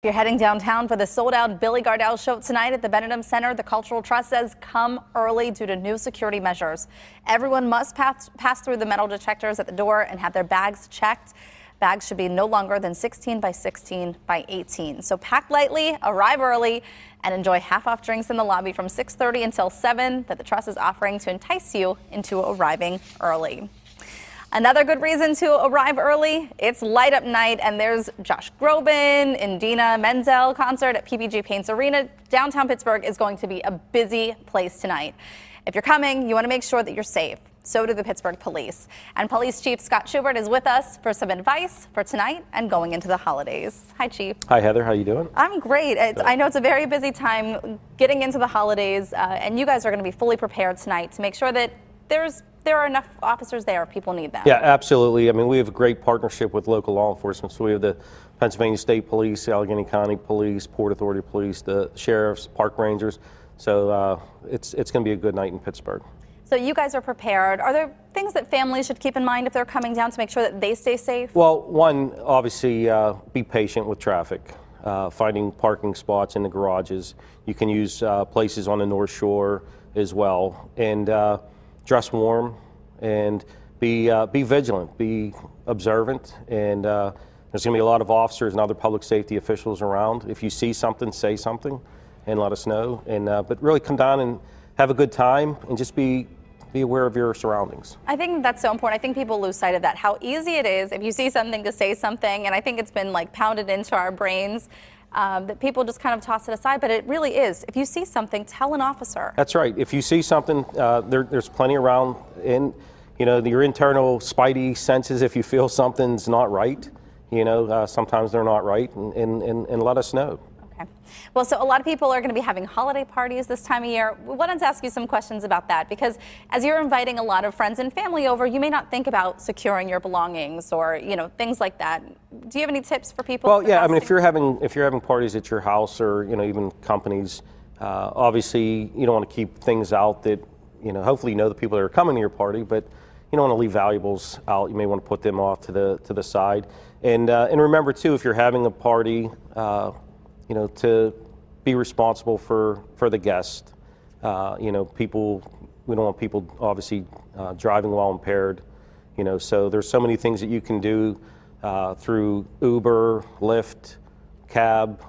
If you're heading downtown for the sold-out Billy Gardell show tonight at the Benedum Center, the Cultural Trust says come early due to new security measures. Everyone must pass through the metal detectors at the door and have their bags checked. Bags should be no longer than 16 by 16 by 18. So pack lightly, arrive early, and enjoy half-off drinks in the lobby from 6:30 until 7 that the Trust is offering to entice you into arriving early. Another good reason to arrive early, it's light up night, and there's Josh Groban and Dina Menzel concert at PPG Paints Arena. Downtown Pittsburgh is going to be a busy place tonight. If you're coming, you want to make sure that you're safe. So do the Pittsburgh Police. And Police Chief Scott Schubert is with us for some advice for tonight and going into the holidays. Hi, Chief. Hi, Heather. How you doing? I'm great. I know it's a very busy time getting into the holidays, and you guys are going to be fully prepared tonight to make sure that there are enough officers there if people need them. Yeah, absolutely. I mean, we have a great partnership with local law enforcement. So we have the Pennsylvania State Police, Allegheny County Police, Port Authority Police, the sheriffs, park rangers. So it's going to be a good night in Pittsburgh. So you guys are prepared. Are there things that families should keep in mind if they're coming down to make sure that they stay safe? Well, one, obviously, be patient with traffic. Finding parking spots in the garages. You can use places on the North Shore as well. And dress warm and be vigilant, be observant, and there's going to be a lot of officers and other public safety officials around. If you see something, say something and let us know. And but really come down and have a good time and just be aware of your surroundings. I think that's so important. I think people lose sight of that, how easy it is if you see something to say something, and I think it's been like pounded into our brains. That people just kind of toss it aside, but it really is. If you see something, tell an officer. That's right. If you see something, there's plenty around in, your internal spidey senses. If you feel something's not right, sometimes they're not right, and let us know. Okay. Well, so a lot of people are going to be having holiday parties this time of year. We wanted to ask you some questions about that because as you're inviting a lot of friends and family over, you may not think about securing your belongings or, things like that. Do you have any tips for people? Well, yeah, I mean, if you're having parties at your house or, even companies, obviously you don't want to keep things out that, hopefully the people that are coming to your party, but you don't want to leave valuables out. You may want to put them off to the side. And remember too, if you're having a party, to be responsible for the guest. People, we don't want people obviously driving while impaired. So there's so many things that you can do through Uber, Lyft, cab,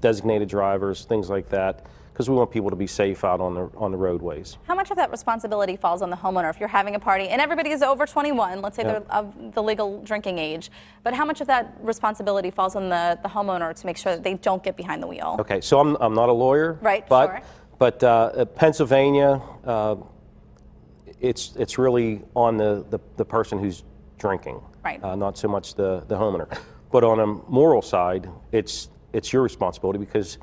designated drivers, things like that, because we want people to be safe out on the roadways. How much of that responsibility falls on the homeowner if you're having a party and everybody is over 21, let's say they're of the legal drinking age, but how much of that responsibility falls on the homeowner to make sure that they don't get behind the wheel? Okay, so I'm not a lawyer, right? But Pennsylvania, it's really on the person who's drinking, right? Not so much the homeowner. But on a moral side, it's your responsibility because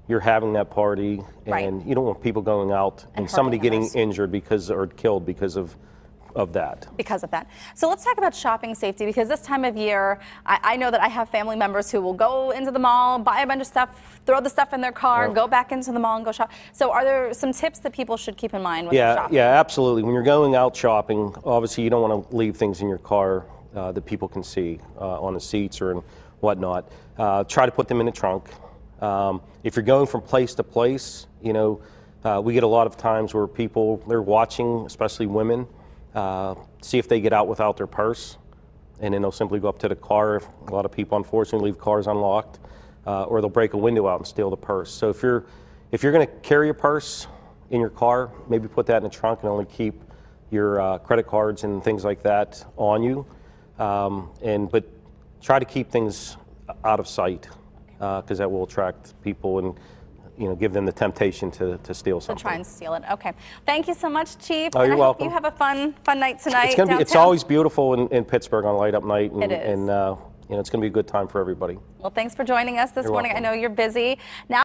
you're having that party, and you don't want people going out and somebody getting injured or killed because of that. So let's talk about shopping safety, because this time of year, I know that I have family members who will go into the mall, buy a bunch of stuff, throw the stuff in their car, go back into the mall and go shop. So are there some tips that people should keep in mind when they're shopping? Yeah, absolutely. When you're going out shopping, obviously you don't want to leave things in your car that people can see on the seats or in whatnot. Try to put them in the trunk. If you're going from place to place, we get a lot of times where they're watching, especially women, see if they get out without their purse, and then they'll simply go up to the car. A lot of people, unfortunately, leave cars unlocked, or they'll break a window out and steal the purse. So if you're going to carry a purse in your car, maybe put that in the trunk and only keep your credit cards and things like that on you, but try to keep things out of sight. Because that will attract people and give them the temptation to steal something. To try and steal it. Okay. Thank you so much, Chief. Oh, you're welcome. You have a fun night tonight. It's always beautiful in Pittsburgh on light up night, and, it is. and it's going to be a good time for everybody. Well, thanks for joining us this morning. Welcome. I know you're busy now.